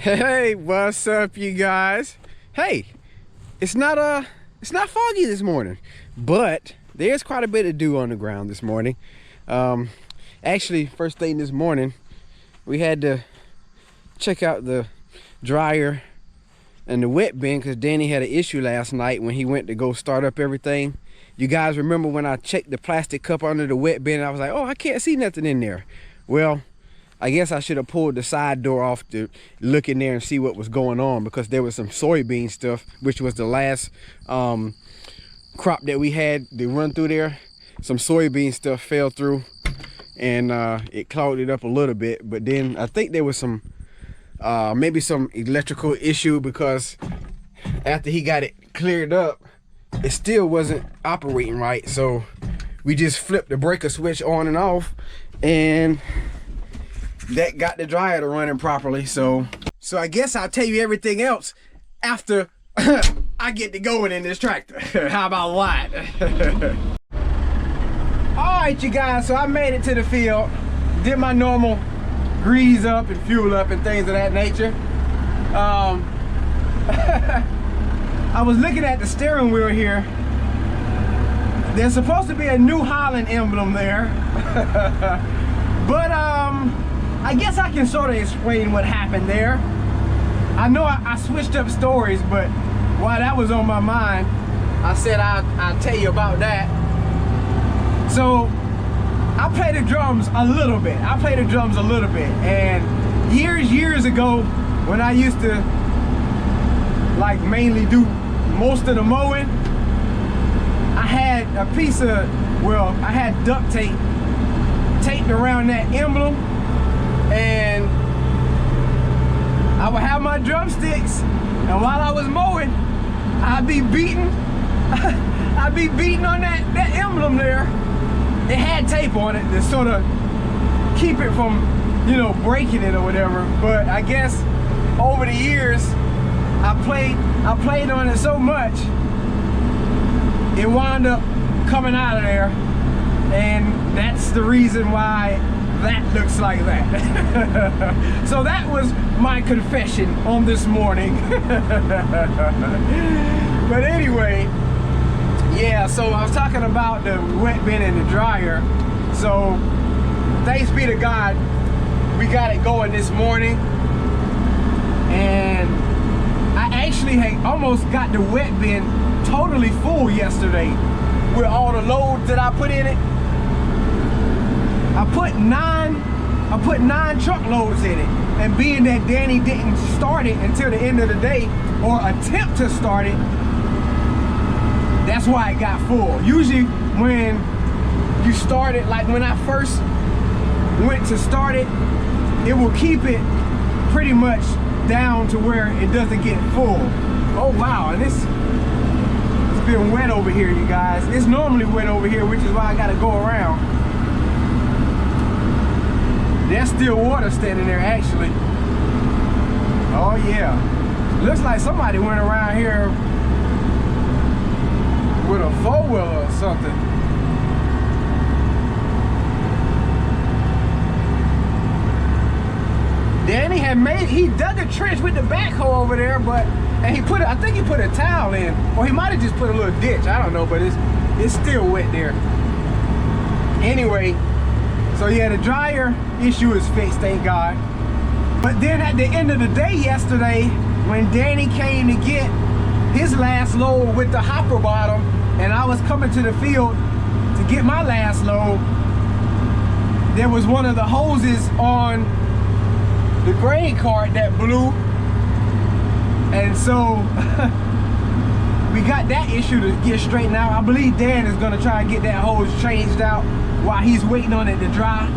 Hey, what's up, you guys? Hey, it's not foggy this morning, but there's quite a bit of dew on the ground this morning. Actually, first thing this morning, we had to check out the dryer and the wet bin because Danny had an issue last night when he went to go start up everything. You guys remember when I checked the plastic cup under the wet bin? I was like, oh, I can't see nothing in there. Well, I guess I should have pulled the side door off to look in there and see what was going on, because there was some soybean stuff, which was the last crop that we had to run through there. Some soybean stuff fell through and it clogged it up a little bit. But then I think there was some maybe some electrical issue, because after he got it cleared up, it still wasn't operating right. So we just flipped the breaker switch on and off, and that got the dryer to running properly. So I guess I'll tell you everything else after I get to going in this tractor. How about that? Alright, you guys, so I made it to the field, did my normal grease up and fuel up and things of that nature. I was looking at the steering wheel here. There's supposed to be a New Holland emblem there. But I guess I can sort of explain what happened there. I know I switched up stories, but while that was on my mind, I said I'll tell you about that. So I play the drums a little bit. And years ago, when I used to like mainly do most of the mowing, I had a piece of, I had duct tape taped around that emblem, and I would have my drumsticks, and while I was mowing, I'd be beating on that emblem there. It had tape on it to sort of keep it from, you know, breaking it or whatever. But I guess over the years, I played on it so much, it wound up coming out of there, and that's the reason why that looks like that. So that was my confession on this morning. But anyway, yeah, so I was talking about the wet bin and the dryer. So thanks be to God, we got it going this morning. And I actually had almost got the wet bin totally full yesterday with all the loads that I put in it. I put nine truckloads in it, and being that Danny didn't start it until the end of the day, or attempt to start it, that's why it got full. Usually when you start it, like when I first went to start it, it will keep it pretty much down to where it doesn't get full. Oh wow, and it's been wet over here, you guys. It's normally wet over here, which is why I gotta go around. There's still water standing there, actually. Oh yeah. Looks like somebody went around here with a four-wheeler or something. Danny had he dug a trench with the backhoe over there, and I think he put a towel in, or he might have just put a little ditch, I don't know, but it's still wet there. Anyway, so yeah, the dryer issue is fixed, thank God. But then at the end of the day yesterday, when Danny came to get his last load with the hopper bottom, and I was coming to the field to get my last load, there was one of the hoses on the grain cart that blew. And so we got that issue to get straightened out. I believe Dan is gonna try and get that hose changed out while he's waiting on it to dry.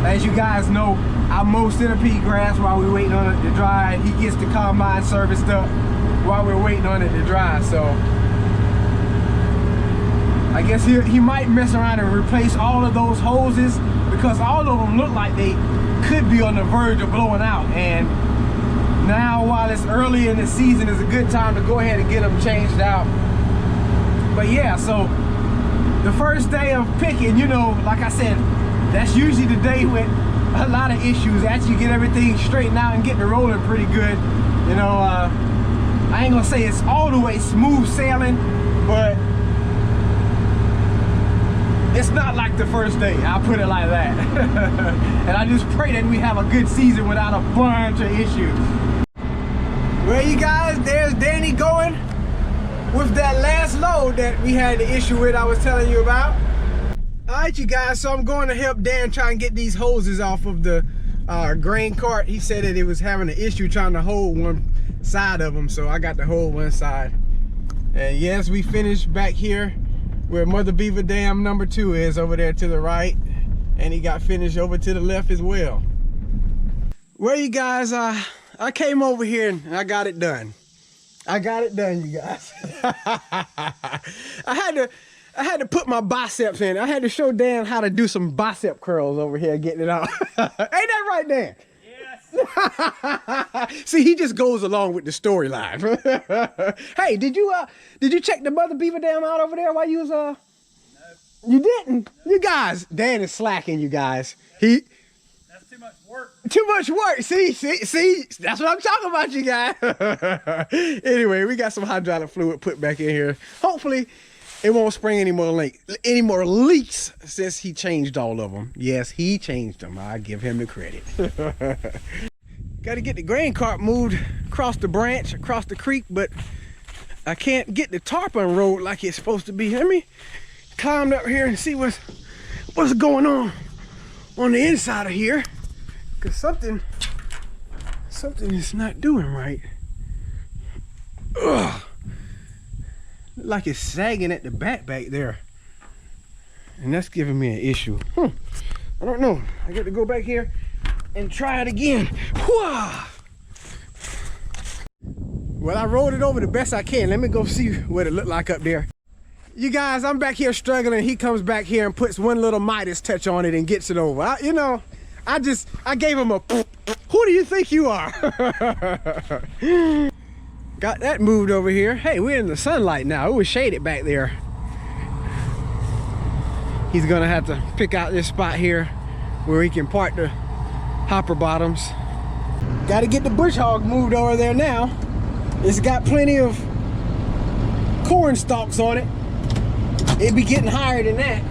As you guys know, I mow centipede grass while we're waiting on it to dry, and he gets the combine serviced up while we're waiting on it to dry. So I guess he might mess around and replace all of those hoses, because all of them look like they could be on the verge of blowing out. And now, while it's early in the season, is a good time to go ahead and get them changed out. But yeah, so the first day of picking, you know, like I said, that's usually the day when a lot of issues. After you get everything straightened out and getting it rolling pretty good, you know, I ain't gonna say it's all the way smooth sailing, but it's not like the first day, I'll put it like that. And I just pray that we have a good season without a bunch of issues. Well, you guys, there's Danny going with that last load that we had the issue with I was telling you about. All right, you guys, so I'm going to help Dan try and get these hoses off of the grain cart. He said that it was having an issue trying to hold one side of them, so I got to hold one side. And yes, we finished back here where Mother Beaver Dam number 2 is, over there to the right, and he got finished over to the left as well. Well, you guys, I came over here and I got it done. I got it done, you guys. I had to put my biceps in. I had to show Dan how to do some bicep curls over here, getting it out. Ain't that right, Dan? Yes. See, he just goes along with the storyline. Hey, did you check the Mother Beaver Dam out over there while you was No. You didn't? No. You guys, Dan is slacking, you guys. That's too much work. Too much work. See, that's what I'm talking about, you guys. Anyway, we got some hydraulic fluid put back in here. Hopefully it won't spring any more leaks since he changed all of them. Yes, he changed them. I give him the credit. Got to get the grain cart moved across the branch, across the creek, but I can't get the tarp unrolled like it's supposed to be. Let me climb up here and see what's going on the inside of here, because something is not doing right. Ugh. Like it's sagging at the back there, and that's giving me an issue. I don't know. I got to go back here and try it again. Well, I rolled it over the best I can. Let me go see what it looked like up there. You guys, I'm back here struggling. He comes back here and puts one little Midas touch on it and gets it over. I gave him a who do you think you are? Got that moved over here. Hey, we're in the sunlight now. It was shaded back there. He's gonna have to pick out this spot here where he can park the hopper bottoms. Got to get the bush hog moved over there now. It's got plenty of corn stalks on it. It'd be getting higher than that,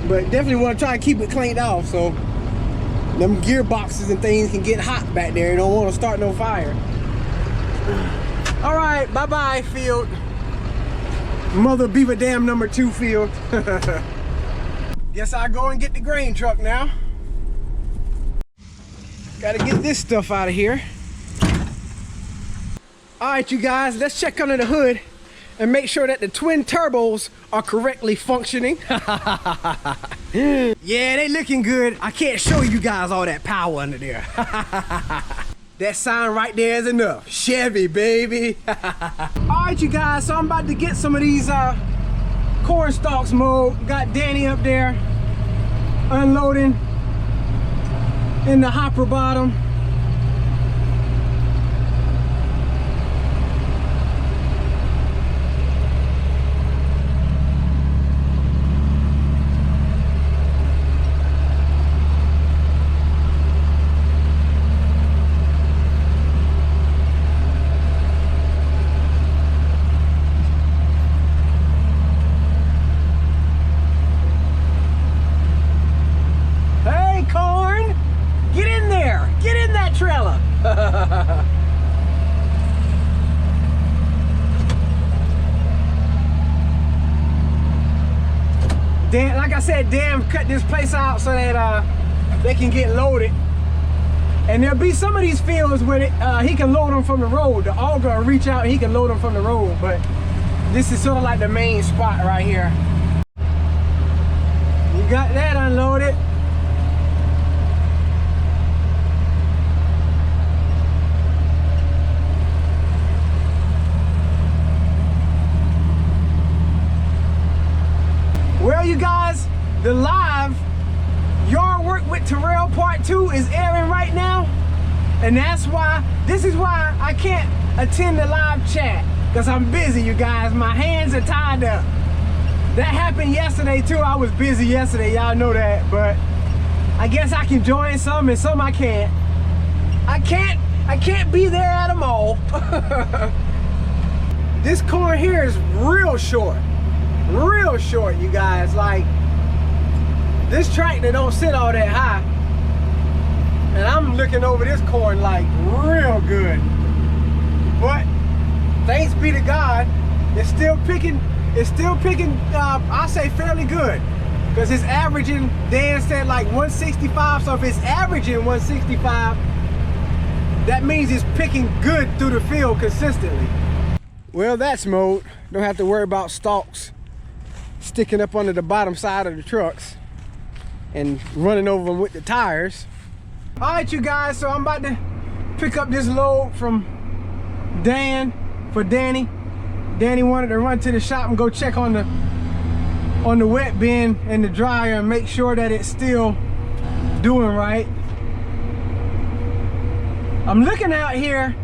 but definitely want to try and keep it cleaned off so them gearboxes and things can get hot back there. You don't want to start no fire. All right, bye-bye, field. Mother Beaver Dam number 2 field. Guess I'll go and get the grain truck now. Gotta get this stuff out of here. All right, you guys, let's check under the hood and make sure that the twin turbos are correctly functioning. Yeah, they looking good. I can't show you guys all that power under there. That sign right there is enough. Chevy, baby. All right, you guys, so I'm about to get some of these corn stalks mowed. Got Danny up there unloading in the hopper bottom. Dan, like I said, Dan cut this place out so that they can get loaded. And there'll be some of these fields where he can load them from the road. The auger will reach out and he can load them from the road. But this is sort of like the main spot right here. You got that unloaded. Well, you guys, the live Yard Work with Terrell Part 2 is airing right now. And this is why I can't attend the live chat, because I'm busy, you guys. My hands are tied up. That happened yesterday too. I was busy yesterday, y'all know that, but I guess I can join some and some I can't. I can't be there at them all. This corn here is real short, you guys. Like, this tractor don't sit all that high, and I'm looking over this corn like real good. But thanks be to God, it's still picking. I say fairly good, because it's averaging. Dan said like 165. So if it's averaging 165, that means it's picking good through the field consistently. Well, that's mowed. Don't have to worry about stalks sticking up under the bottom side of the trucks and running over them with the tires. All right, you guys, so I'm about to pick up this load from Dan for Danny. Danny wanted to run to the shop and go check on the wet bin and the dryer and make sure that it's still doing right. I'm looking out here,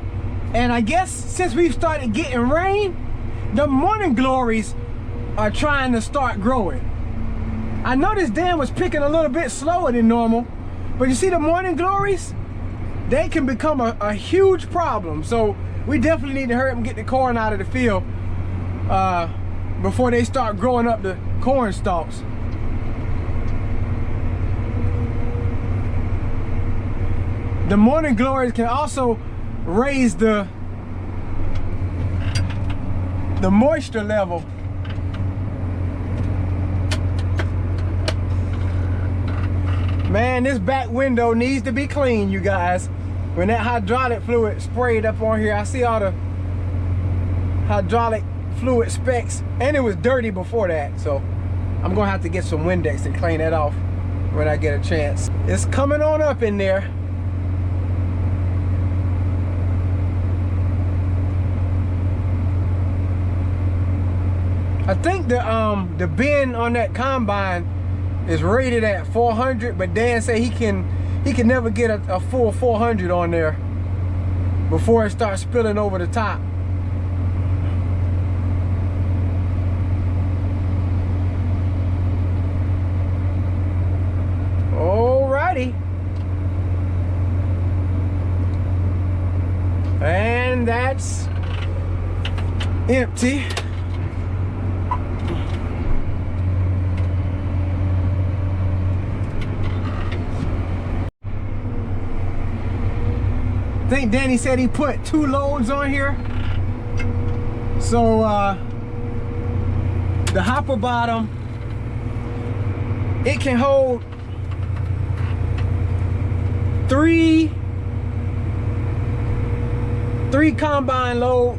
and I guess since we've started getting rain, the morning glories are trying to start growing. I noticed Dan was picking a little bit slower than normal, but you see the morning glories, they can become a huge problem. So we definitely need to hurry up and get the corn out of the field before they start growing up the corn stalks. The morning glories can also raise the moisture level. Man, this back window needs to be clean, you guys. When that hydraulic fluid sprayed up on here, I see all the hydraulic fluid specks, and it was dirty before that. So I'm gonna have to get some Windex and clean that off when I get a chance. It's coming on up in there. I think the bin on that combine is rated at 400, but Dan said he can never get a full 400 on there before it starts spilling over the top. Alrighty. And that's empty. I think Danny said he put 2 loads on here. So the hopper bottom, it can hold 3 combine load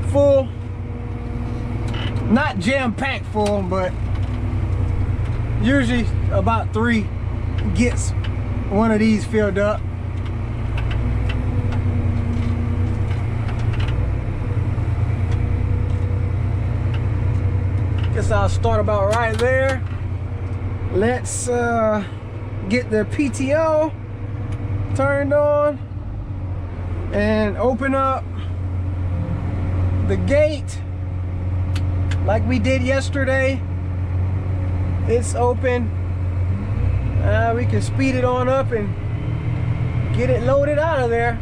full. Not jam-packed full, but usually about 3 gets one of these filled up. Guess I'll start about right there. Let's get the PTO turned on and open up the gate like we did yesterday. It's open. We can speed it on up and get it loaded out of there.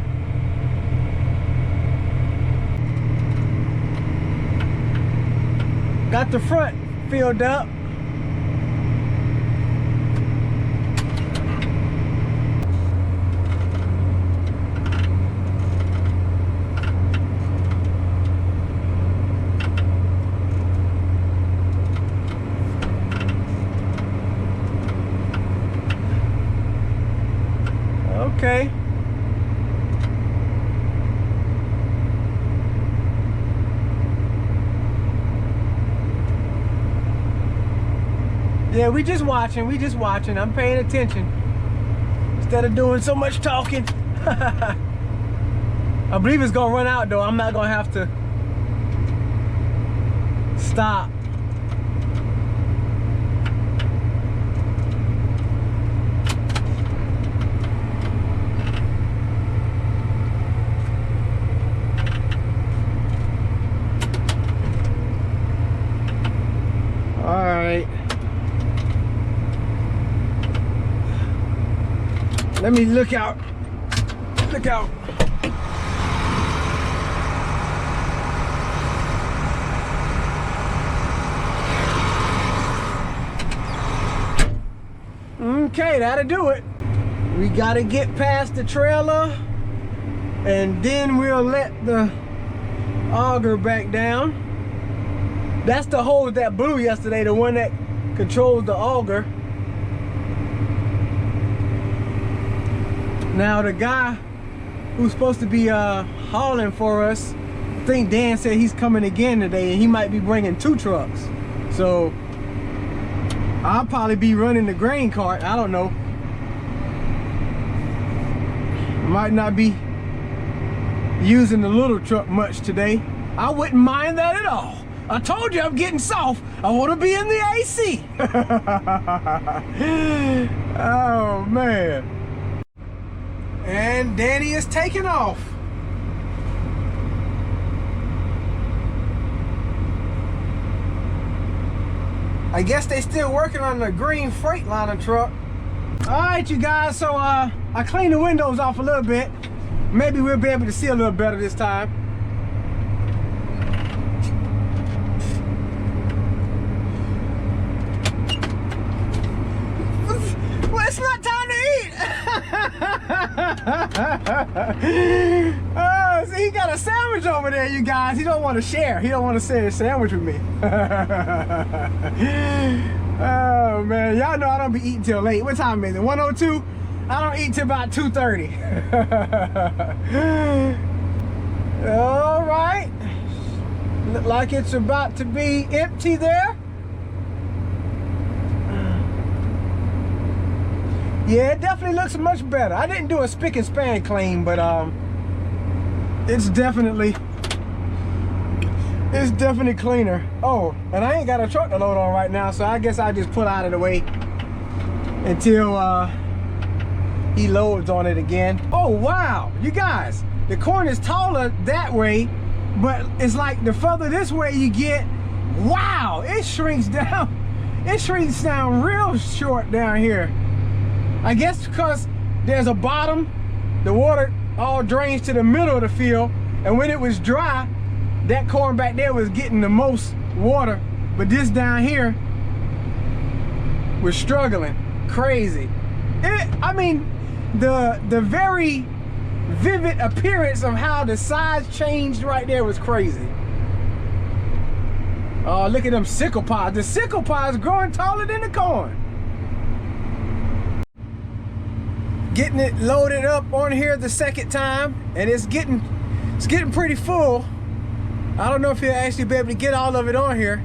Got the front filled up. Okay. Yeah, we just watching. I'm paying attention instead of doing so much talking. I believe it's gonna run out though. I'm not gonna have to stop. All right. Let me look out. Look out. Okay, that'll do it. We gotta get past the trailer and then we'll let the auger back down. That's the hose that blew yesterday, the one that controls the auger. Now the guy who's supposed to be hauling for us, I think Dan said he's coming again today and he might be bringing 2 trucks. So I'll probably be running the grain cart, I don't know. Might not be using the little truck much today. I wouldn't mind that at all. I told you I'm getting soft. I want to be in the AC. Oh man. And Danny is taking off. I guess they still working on the green Freightliner truck. All right, you guys, so I cleaned the windows off a little bit. Maybe we'll be able to see a little better this time. Well, it's not time to eat. Oh, see, he got a sandwich over there, you guys. He don't want to share. He don't want to share a sandwich with me. Oh man, y'all know I don't be eating till late. What time is it? 1:02? I don't eat till about 2:30. All right. Look like it's about to be empty there. Yeah, it definitely looks much better. I didn't do a spick and span clean, but it's definitely cleaner. Oh, and I ain't got a truck to load on right now, so I guess I just pull out of the way until he loads on it again. Oh wow, you guys, the corn is taller that way, but it's like the further this way you get, wow, it shrinks down. It shrinks down real short down here. I guess because there's a bottom, the water all drains to the middle of the field, and when it was dry, that corn back there was getting the most water, but this down here was struggling. Crazy. I mean, the very vivid appearance of how the size changed right there was crazy. Oh, look at them sickle pods. The sickle pods growing taller than the corn. Getting it loaded up on here the second time, and it's getting pretty full. I don't know if he'll actually be able to get all of it on here.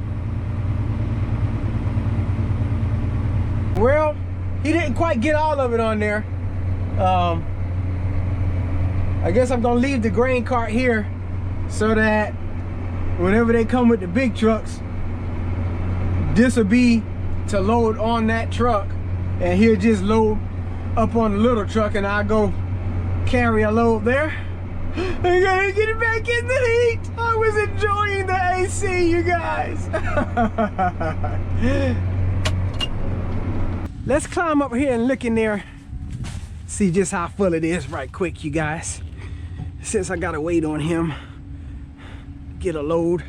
Well, he didn't quite get all of it on there. I guess I'm gonna leave the grain cart here so that whenever they come with the big trucks, this will be to load on that truck, and he'll just load up on the little truck and I'll go carry a load there. I gotta get it back in the heat. I was enjoying the AC, you guys. Let's climb up here and look in there. See just how full it is right quick, you guys. Since I gotta wait on him, get a load.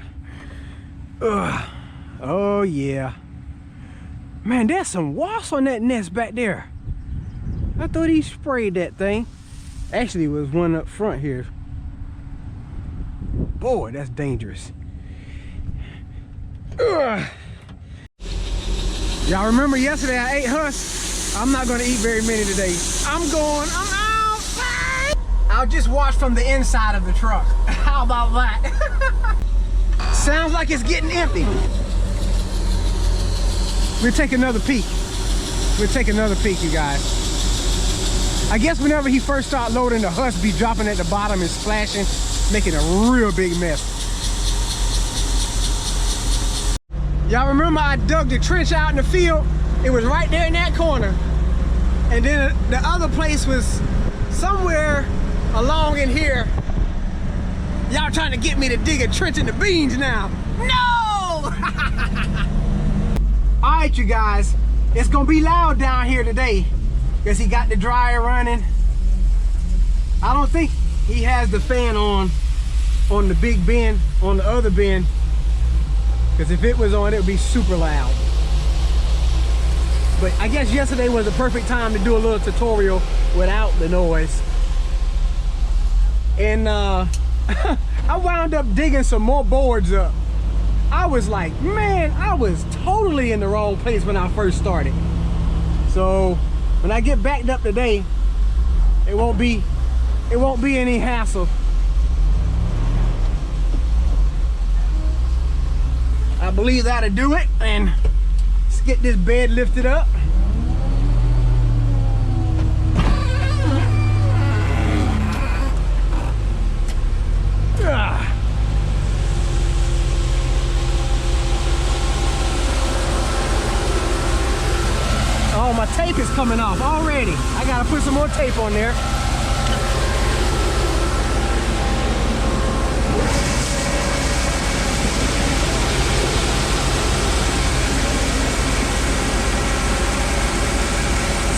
Ugh. Oh yeah. Man, there's some wasps on that nest back there. I thought he sprayed that thing. Actually, it was one up front here. Boy, that's dangerous. Y'all remember yesterday I ate husk? I'm not gonna eat very many today. I'm out. I'll just watch from the inside of the truck. How about that? Sounds like it's getting empty. We'll take another peek. We'll take another peek, you guys. I guess whenever he first started loading, the husk be dropping at the bottom and splashing, making a real big mess. Y'all remember I dug the trench out in the field? It was right there in that corner. And then the other place was somewhere along in here. Y'all trying to get me to dig a trench in the beans now. No! All right, you guys, it's gonna be loud down here today. Guess he got the dryer running. I don't think he has the fan on the big bin, on the other bin. Because if it was on, it would be super loud. But I guess yesterday was the perfect time to do a little tutorial without the noise. And I wound up digging some more boards up. I was like, man, I was totally in the wrong place when I first started. So when I get backed up today, it won't be any hassle. I believe that'll do it. And let's get this bed lifted up. Oh, my tape is coming off already. I gotta put some more tape on there.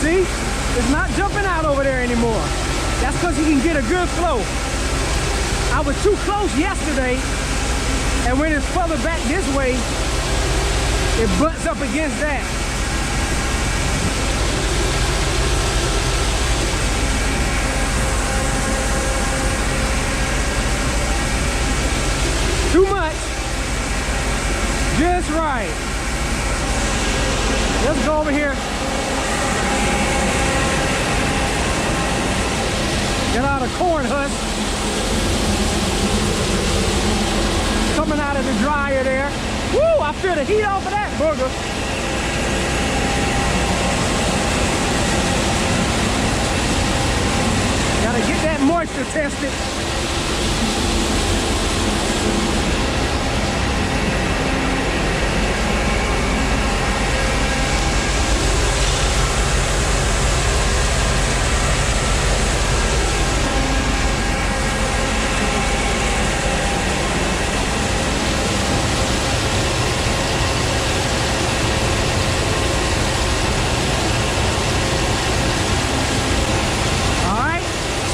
See? It's not jumping out over there anymore. That's because you can get a good flow. I was too close yesterday, and when it's further back this way, it butts up against that. Too much. Just right. Let's go over here. Get out of corn husk. Coming out of the dryer there. Woo! I feel the heat off of that booger. Gotta get that moisture tested.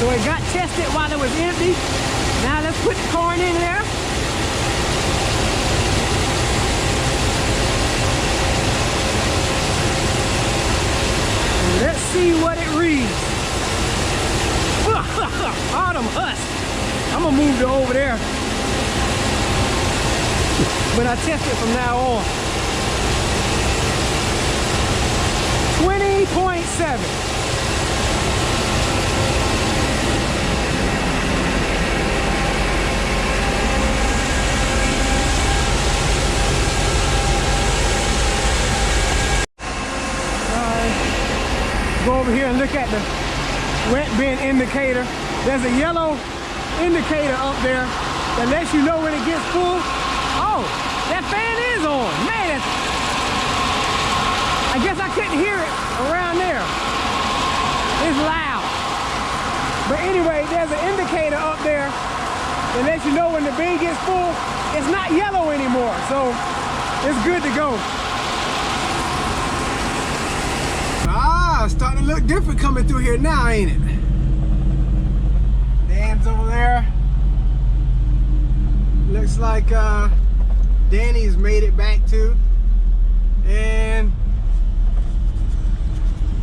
So it got tested while it was empty. Now let's put the corn in there. And let's see what it reads. Autumn husk. I'm gonna move to over there when I test it from now on. 20.7. Go over here and look at the wet bin indicator. There's a yellow indicator up there that lets you know when it gets full. Oh, that fan is on. Man, I guess I couldn't hear it around there. It's loud. But anyway, there's an indicator up there that lets you know when the bin gets full. It's not yellow anymore, so it's good to go. It's starting to look different coming through here now, ain't it? Dan's over there. Looks like Danny's made it back too. And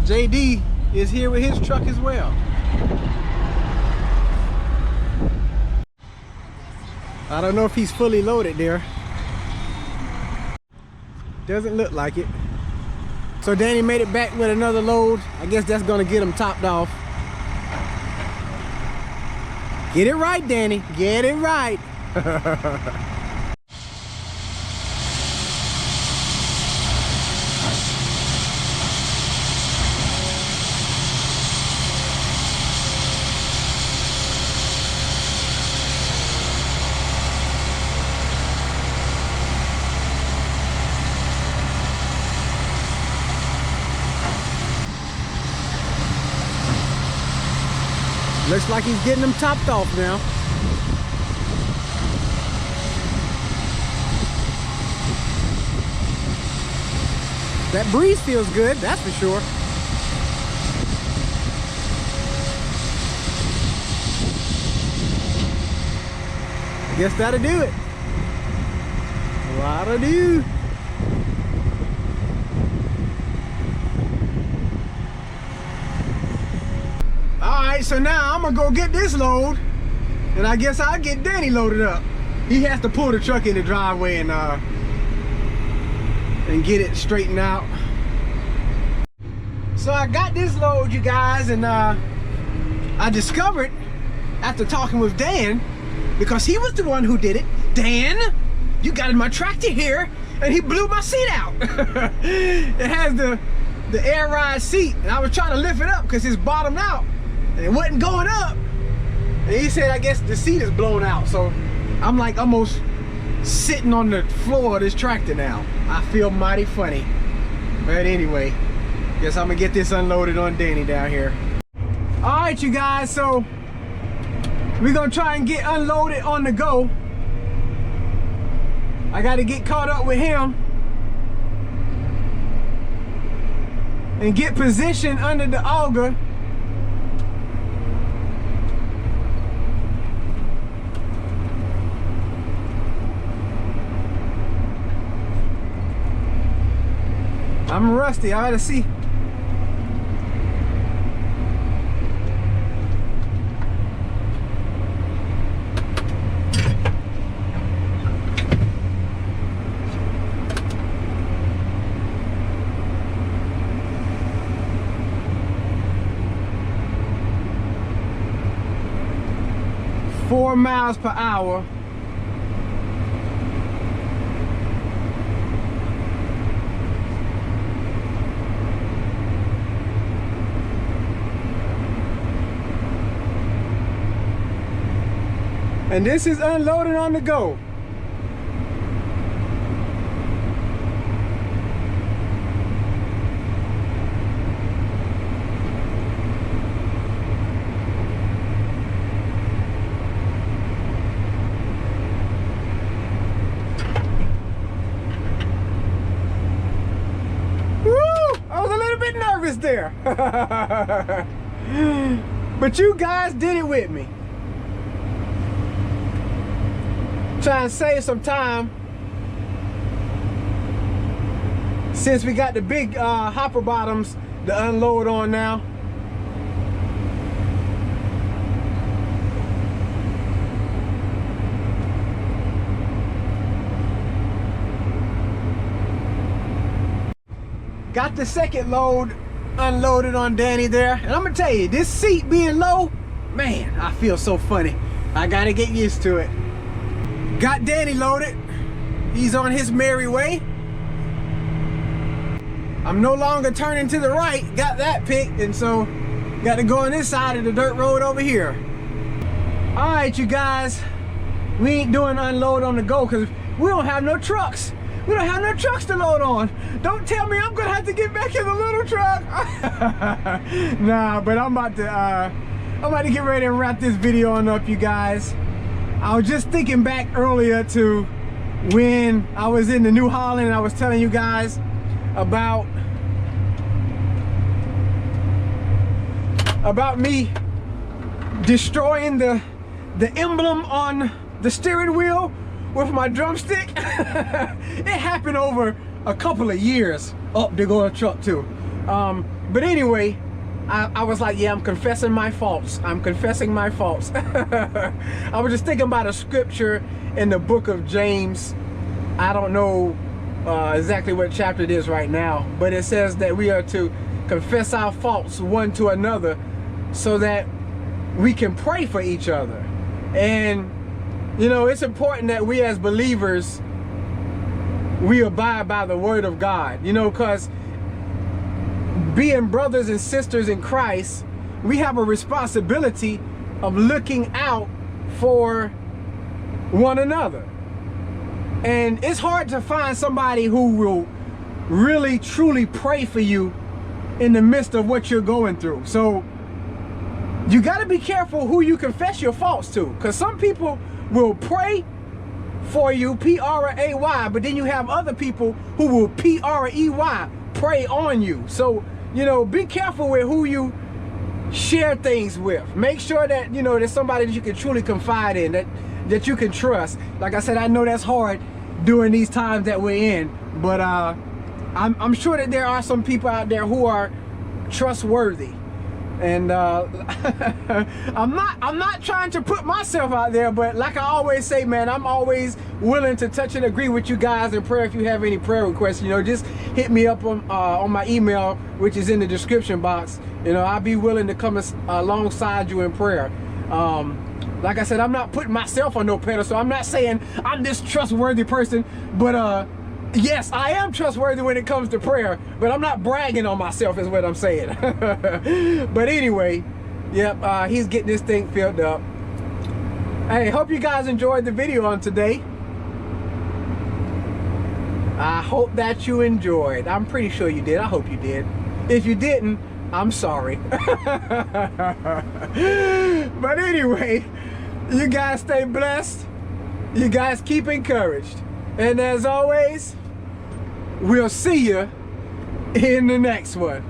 JD is here with his truck as well. I don't know if he's fully loaded there. Doesn't look like it. So Danny made it back with another load. I guess that's gonna get him topped off. Get it right, Danny. Get it right. Looks like he's getting them topped off now. That breeze feels good, that's for sure. guess that'll do it. What'll do? Alright, so now I'm gonna go get this load, and I guess I'll get Danny loaded up. He has to pull the truck in the driveway and get it straightened out. So I got this load, you guys, and I discovered after talking with Dan, because he was the one who did it. Dan, you got in my tractor here, and he blew my seat out. It has the air ride seat, and I was trying to lift it up because it's bottomed out, and it wasn't going up. And he said, I guess the seat is blown out. So I'm like almost sitting on the floor of this tractor now. I feel mighty funny. But anyway, guess I'm gonna get this unloaded on Danny down here. All right, you guys, so we're gonna try and get unloaded on the go. I gotta get caught up with him and get positioned under the auger. I'm rusty, I gotta see. Four miles per hour. And this is unloading on the go. Woo! I was a little bit nervous there. But you guys did it with me. Try and save some time since we got the big hopper bottoms to unload on now. Got the second load unloaded on Danny there, and I'm gonna tell you, this seat being low, man, I feel so funny. I gotta get used to it. Got Danny loaded. He's on his merry way. I'm no longer turning to the right. Got that picked, and so got to go on this side of the dirt road over here. All right, you guys. We ain't doing unload on the go because we don't have no trucks. We don't have no trucks to load on. Don't tell me I'm gonna have to get back in the little truck. Nah, but I'm about to get ready and wrap this video on up, you guys. I was just thinking back earlier to when I was in the New Holland and I was telling you guys about me destroying the emblem on the steering wheel with my drumstick. It happened over a couple of years. Oh, there goes a truck too. But anyway, I was like, yeah, I'm confessing my faults. I'm confessing my faults. I was just thinking about a scripture in the book of James. I don't know exactly what chapter it is right now, but it says that we are to confess our faults one to another so that we can pray for each other. And, you know, it's important that we as believers, we abide by the word of God, you know, because being brothers and sisters in Christ, we have a responsibility of looking out for one another. And it's hard to find somebody who will really truly pray for you in the midst of what you're going through. So you got to be careful who you confess your faults to, because some people will pray for you, P-R-A-Y, but then you have other people who will P-R-E-Y, pray on you. So, you know, be careful with who you share things with. Make sure that, you know, there's somebody that you can truly confide in, that that you can trust. Like I said, I know that's hard during these times that we're in, but I'm sure that there are some people out there who are trustworthy. And I'm not trying to put myself out there, but like I always say, man, I'm always willing to touch and agree with you guys in prayer. If you have any prayer requests, you know, just hit me up on my email, which is in the description box. You know, I'll be willing to come alongside you in prayer. Like I said, I'm not putting myself on no pedestal. I'm not saying I'm this trustworthy person, but yes, I am trustworthy when it comes to prayer, but I'm not bragging on myself is what I'm saying. But anyway, yep, he's getting this thing filled up. Hey, hope you guys enjoyed the video on today. I hope that you enjoyed. I'm pretty sure you did. I hope you did. If you didn't, I'm sorry. But anyway, you guys stay blessed. You guys keep encouraged. And as always, we'll see you in the next one.